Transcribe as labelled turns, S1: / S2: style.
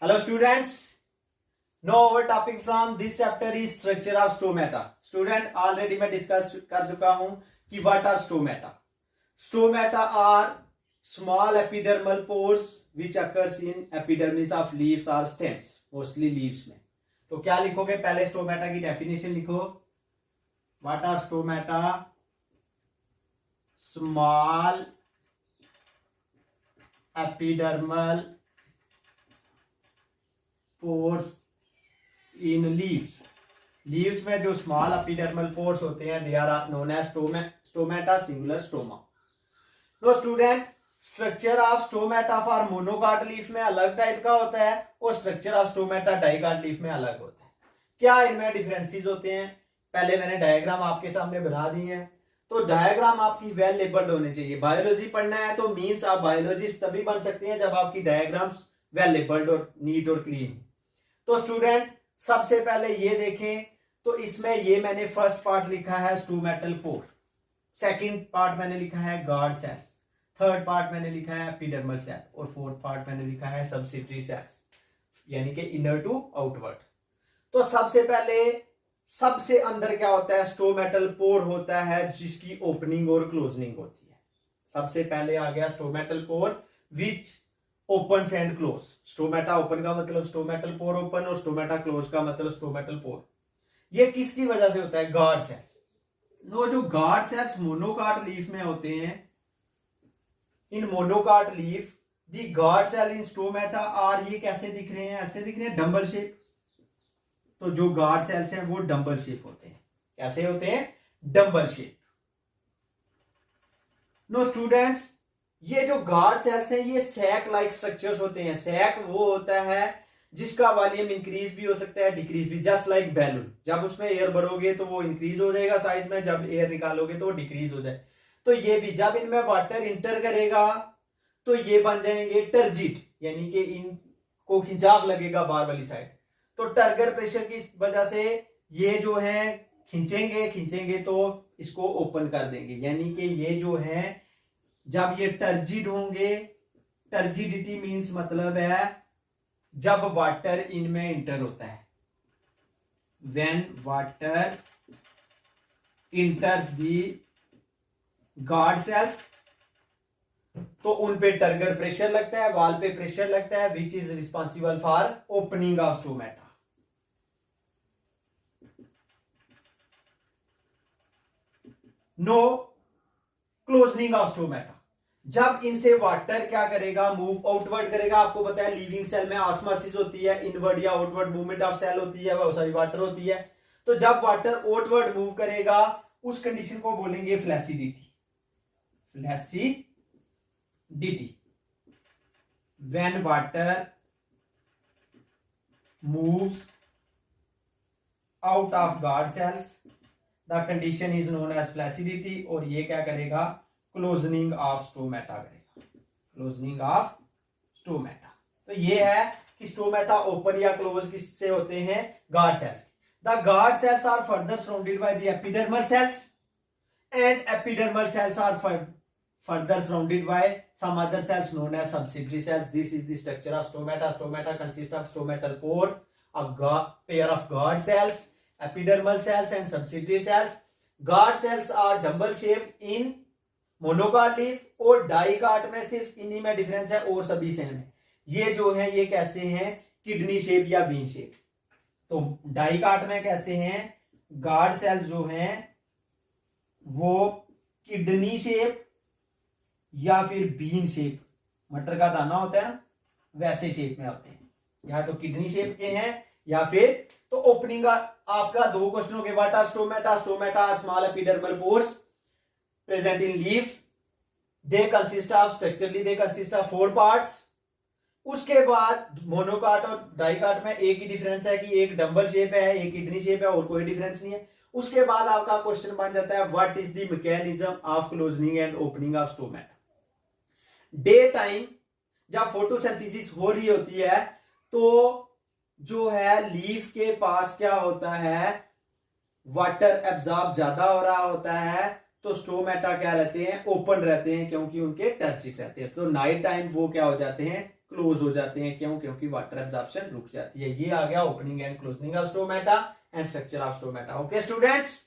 S1: Hello students. Now our topic from this chapter is structure of stomata. Student already मैं discuss कर चुका हूं कि what are stomata. Stomata are small epidermal pores which occurs in epidermis of leaves or stems, mostly leaves में. तो क्या लिखोगे? पहले स्टोमेटा की डेफिनेशन लिखो. What are stomata? Small epidermal pores in leaves में जो स्मॉल एपिडर्मल पोर्स होते हैं they are known as stomata singular stoma. No student, structure of stomata for monocot leaf में अलग टाइप का होता है और structure of stomata dicot leaf में अलग होता है. क्या इनमें डिफरेंसेस होते हैं? पहले मैंने डायग्राम आपके सामने बना दिए हैं. तो डायग्राम आपकी वेल लेबल्ड होनी चाहिए. बायोलॉजी पढ़ना है तो मींस आप बायोलॉजिस्ट तभी बन सकते हैं जब आपकी डायग्राम्स वेल लेबल्ड और नीट और क्लीन. तो स्टूडेंट सबसे पहले ये देखें तो इसमें ये मैंने फर्स्ट पार्ट लिखा है स्टोमेटल पोर, सेकंड पार्ट मैंने लिखा है गार्ड सेल्स, थर्ड पार्ट मैंने लिखा है एपिडर्मल सेल और फोर्थ पार्ट मैंने लिखा है सब्सिडरी सेल्स, यानी कि इनर टू आउटवर्ड. तो सबसे पहले सबसे अंदर क्या होता है? स्टोमेटल पोर होता है जिसकी ओपनिंग और क्लोजनिंग होती है. सबसे पहले आ गया stomatal pore which open and close. Stomata open का मतलब स्टोमेटल पोर ओपन और स्टोमेटा क्लोज का मतलब स्टोमेटल पोर. ये किसकी वजह से होता है? Guard cells. नो, जो गार्ड सेल्स मोनोकाट लीफ में होते हैं, in monocot leaf the guard cell in stomata are, ये कैसे दिख रहे हैं? ऐसे दिख रहे हैं, डंबल शेप. तो जो गार्ड सेल्स हैं वो डंबल शेप होते हैं. कैसे होते हैं? Dumbbell shape. नो स्टूडेंट्स, ये जो गार्ड सेल्स हैं ये सैक लाइक स्ट्रक्चर्स होते हैं. सैक वो होता है जिसका वॉल्यूम इंक्रीज भी हो सकता है, डिक्रीज भी, जस्ट लाइक बैलून. जब उसमें एयर भरोगे तो वो इंक्रीज हो जाएगा साइज में, जब एयर निकालोगे तो वो डिक्रीज हो जाए. तो ये भी जब इनमें वाटर इंटर करेगा तो ये बन जाएंगे टर्जिट, यानी कि इनको खिंचाव लगेगा बाहर वाली साइड. तो टर्गर प्रेशर की वजह से ये जो है खिंचेंगे तो इसको ओपन कर देंगे. यानी कि ये जो है जब ये टर्जिड होंगे, टर्जिडिटी मींस मतलब है जब वाटर इनमें इंटर होता है. When water इंटर्स the guard cells तो उन पे टर्गर प्रेशर लगता है, वॉल पे प्रेशर लगता है, which is responsible for opening of stomata. No closening of stomata. जब इनसे वाटर क्या करेगा? मूव आउटवर्ड करेगा. आपको पता है लिविंग सेल में ऑस्मोसिस होती है, इनवर्ड या आउटवर्ड मूवमेंट ऑफ सेल होती है, वो सारी वाटर होती है. तो जब वाटर आउटवर्ड मूव करेगा उस कंडीशन को बोलेंगे flaccidity. Flaccidity. When water moves out of guard cells the condition is known as flaccidity. और ये क्या करेगा? क्लोजनिंग ऑफ स्टोमेटा करेगा. Closening of stomata. तो ये है कि स्टोमेटा ओपन या क्लोज किससे होते हैं? Guard cells. The guard cells are further surrounded by the epidermal cells and epidermal cells are further surrounded by some other cells known as subsidiary cells. This is the structure of stomata. Stomata consist of stomatal pore, a pair of guard cells, epidermal cells and subsidiary cells. Guard cells are double shaped in monocot leaf और dicot में सिर्फ इन्हीं में difference है और सभी same है. ये जो है ये कैसे हैं? किडनी शेप या बीन शेप. तो डाइकाट में कैसे हैं? गार्ड सेल्स जो हैं वो किडनी शेप या फिर बीन शेप, मटर का दाना होता है ना, वैसे शेप में होते हैं. या तो किडनी शेप के हैं या फिर तो ओपनिंग आपका दो क्वेश्चन हो गए. What are stomata? Stomata are small epidermal pores present in leaves. They consist of structurally they consist of 4 parts. उसके बाद मोनोकाट और डाइकाट में एक ही डिफरेंस है कि एक डंबल शेप है, एक किडनी शेप है, और कोई डिफरेंस नहीं है. उसके बाद आपका क्वेश्चन बन जाता है what is the mechanism of closening and opening of stomata. Daytime जब फोटोसिंथेसिस हो रही होती है तो जो है लीफ के पास क्या होता है? वाटर एब्जॉर्ब ज्यादा हो रहा होता है. तो स्टोमेटा क्या रहते हैं? ओपन रहते हैं क्योंकि उनके टर्जिट रहते हैं. तो नाइट टाइम वो क्या हो जाते हैं? क्लोज हो जाते हैं। क्यों? क्योंकि वाटर एब्जॉर्प्शन रुक जाती है। ये आ गया opening and closing of stomata and structure of stomata. Okay students.